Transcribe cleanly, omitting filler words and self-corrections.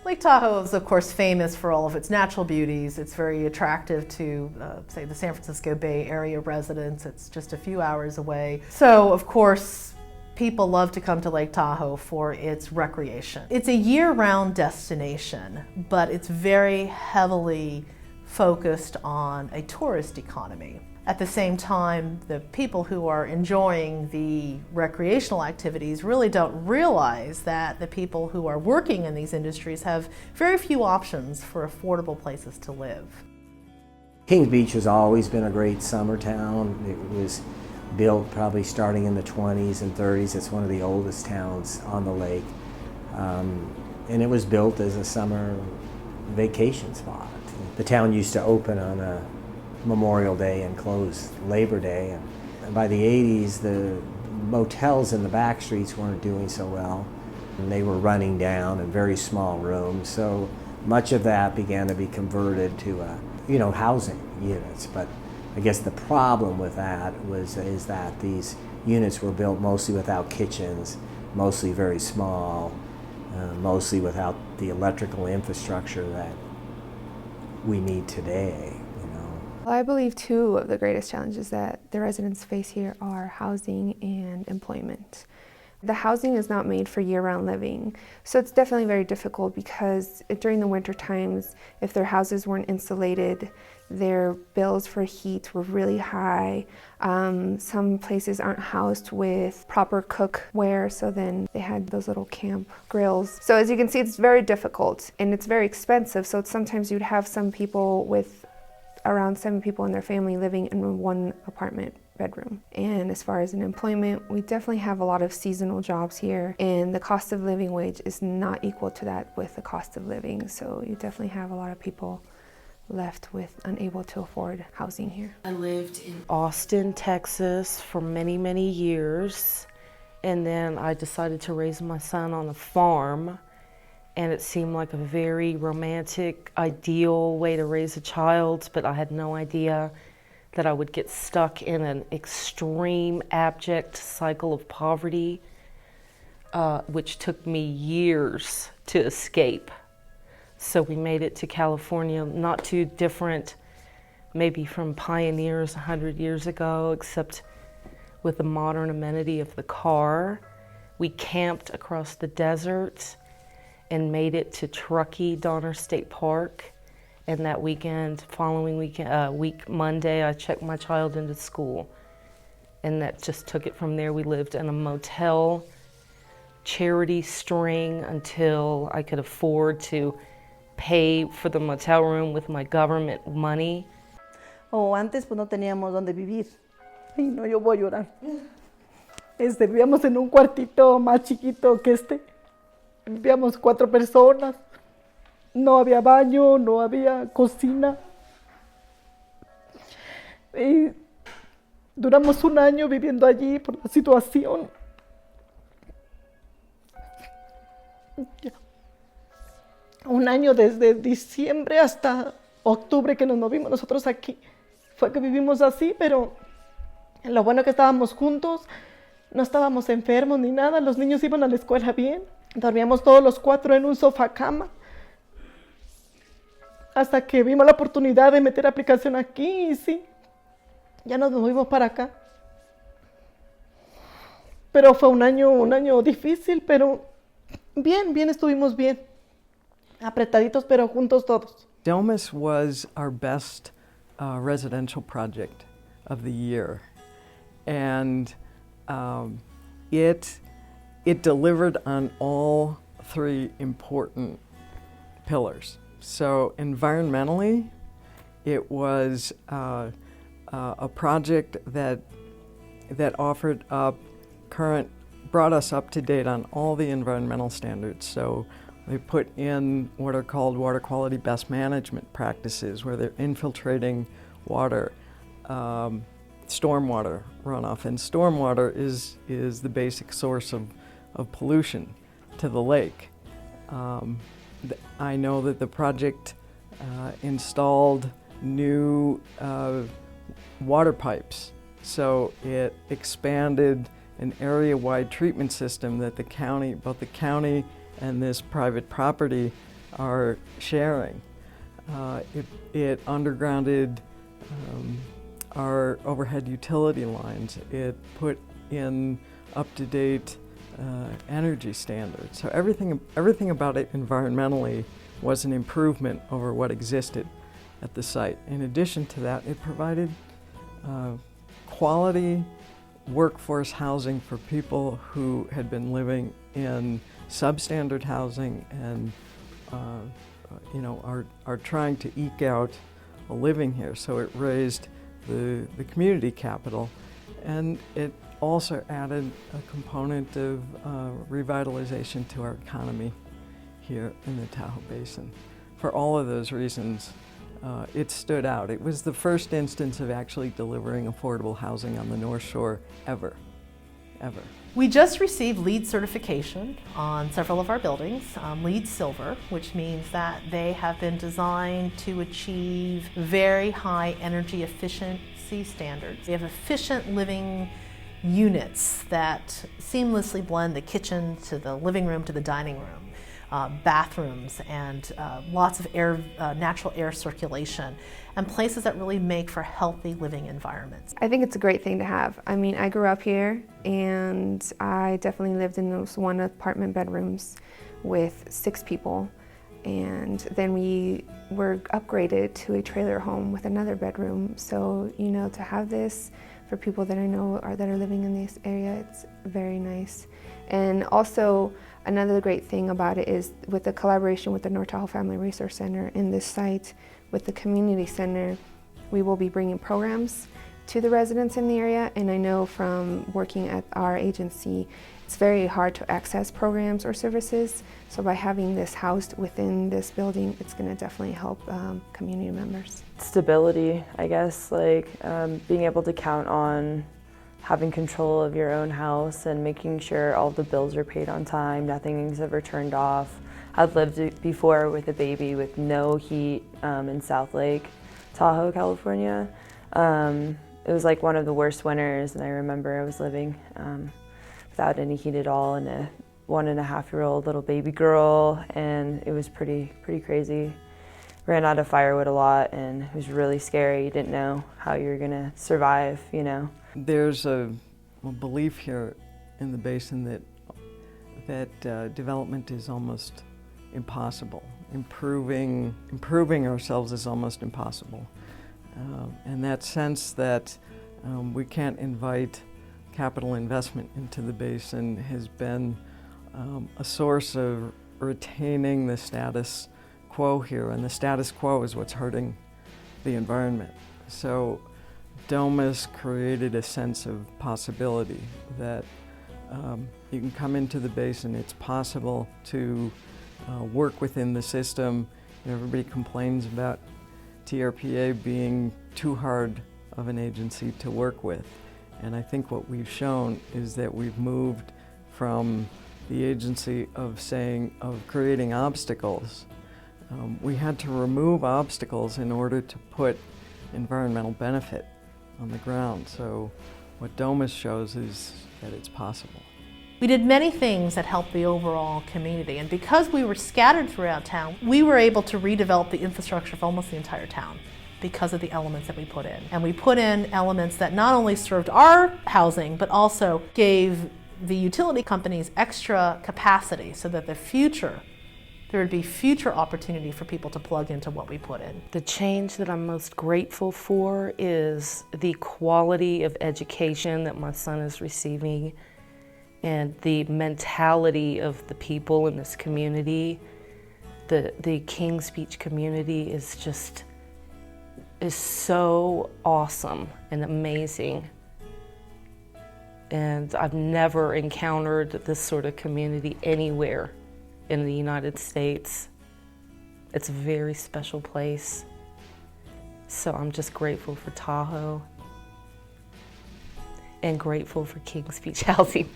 Lake Tahoe is, of course, famous for all of its natural beauties. It's very attractive to, say, the San Francisco Bay Area residents. It's just a few hours away. So, of course, people love to come to Lake Tahoe for its recreation. It's a year-round destination, but it's very heavily focused on a tourist economy. At the same time, the people who are enjoying the recreational activities really don't realize that the people who are working in these industries have very few options for affordable places to live. Kings Beach has always been a great summer town. It was built probably starting in the 20s and 30s. It's one of the oldest towns on the lake. And it was built as a summer vacation spot. The town used to open on a Memorial Day and close Labor Day. And by the 80s, the motels in the back streets weren't doing so well. And they were running down in very small rooms. So much of that began to be converted to, housing units. But I guess the problem with that is that these units were built mostly without kitchens, mostly very small, mostly without the electrical infrastructure that we need today. Well, I believe two of the greatest challenges that the residents face here are housing and employment. The housing is not made for year-round living, so it's definitely very difficult because during the winter times, if their houses weren't insulated, their bills for heat were really high. Some places aren't housed with proper cookware, so then they had those little camp grills. So as you can see, it's very difficult and it's very expensive, so sometimes you'd have some people with around 7 people in their family living in one apartment bedroom. And as far as in employment, we definitely have a lot of seasonal jobs here, and the cost of living wage is not equal to that with the cost of living. So you definitely have a lot of people left with unable to afford housing here. I lived in Austin, Texas for many, many years, and then I decided to raise my son on a farm. And it seemed like a very romantic, ideal way to raise a child, but I had no idea that I would get stuck in an extreme, abject cycle of poverty, which took me years to escape. So we made it to California, not too different maybe from pioneers 100 years ago, except with the modern amenity of the car. We camped across the desert and made it to Truckee Donner State Park. And that following week, Monday, I checked my child into school. And that just took it from there. We lived in a motel charity string until I could afford to pay for the motel room with my government money. Antes pues no teníamos dónde vivir. Ay, no, yo voy a llorar. Vivíamos en un cuartito más chiquito que este. Vivíamos 4 personas, no había baño, no había cocina. Y duramos un año viviendo allí por la situación. Un año desde diciembre hasta octubre que nos movimos nosotros aquí. Fue que vivimos así, pero lo bueno que estábamos juntos, no estábamos enfermos ni nada, los niños iban a la escuela bien. Dormíamos todos los 4 en un sofá cama, hasta que vimos la oportunidad de meter aplicación aquí y sí, ya nos movimos para acá. Pero fue un año difícil, pero bien estuvimos bien, apretaditos pero juntos todos. Domus was our best residential project of the year, and it delivered on all 3 important pillars. So environmentally, it was a project that offered up brought us up to date on all the environmental standards. So we put in what are called water quality best management practices, where they're infiltrating water, stormwater runoff, and stormwater is the basic source of pollution to the lake. I know that the project installed new water pipes, so it expanded an area-wide treatment system that both the county and this private property are sharing. It undergrounded our overhead utility lines. It put in up-to-date energy standards. So everything about it environmentally was an improvement over what existed at the site. In addition to that, it provided quality workforce housing for people who had been living in substandard housing and are trying to eke out a living here. So it raised the community capital, and it also added a component of revitalization to our economy here in the Tahoe Basin. For all of those reasons, it stood out. It was the first instance of actually delivering affordable housing on the North Shore ever. We just received LEED certification on several of our buildings, LEED Silver, which means that they have been designed to achieve very high energy efficiency standards. They have efficient living units that seamlessly blend the kitchen to the living room to the dining room. Bathrooms and lots of air, natural air circulation, and places that really make for healthy living environments. I think it's a great thing to have. I mean, I grew up here and I definitely lived in those one apartment bedrooms with 6 people. And then we were upgraded to a trailer home with another bedroom. So, to have this for people that I know that are living in this area, it's very nice. And also, another great thing about it is with the collaboration with the North Tahoe Family Resource Center in this site, with the community center, we will be bringing programs to the residents in the area. And I know from working at our agency, it's very hard to access programs or services. So by having this housed within this building, it's going to definitely help community members. Stability, I guess, being able to count on having control of your own house and making sure all the bills are paid on time, nothing's ever turned off. I've lived before with a baby with no heat in South Lake, Tahoe, California. It was like one of the worst winters, and I remember I was living without any heat at all, and a 1.5-year-old little baby girl, and it was pretty crazy. Ran out of firewood a lot, and it was really scary. You didn't know how you were gonna survive, There's a belief here in the basin that development is almost impossible. Improving ourselves is almost impossible. And that sense that we can't invite capital investment into the basin has been a source of retaining the status quo here, and the status quo is what's hurting the environment. So Domus created a sense of possibility that you can come into the basin, it's possible to work within the system. Everybody complains about TRPA being too hard of an agency to work with. And I think what we've shown is that we've moved from the agency of creating obstacles. We had to remove obstacles in order to put environmental benefit on the ground. So what Domus shows is that it's possible. We did many things that helped the overall community, and because we were scattered throughout town, we were able to redevelop the infrastructure of almost the entire town because of the elements that we put in. And we put in elements that not only served our housing, but also gave the utility companies extra capacity so that there would be future opportunity for people to plug into what we put in. The change that I'm most grateful for is the quality of education that my son is receiving and the mentality of the people in this community. The Kings Beach community is so awesome and amazing. And I've never encountered this sort of community anywhere in the United States. It's a very special place. So I'm just grateful for Tahoe and grateful for Kings Beach Housing.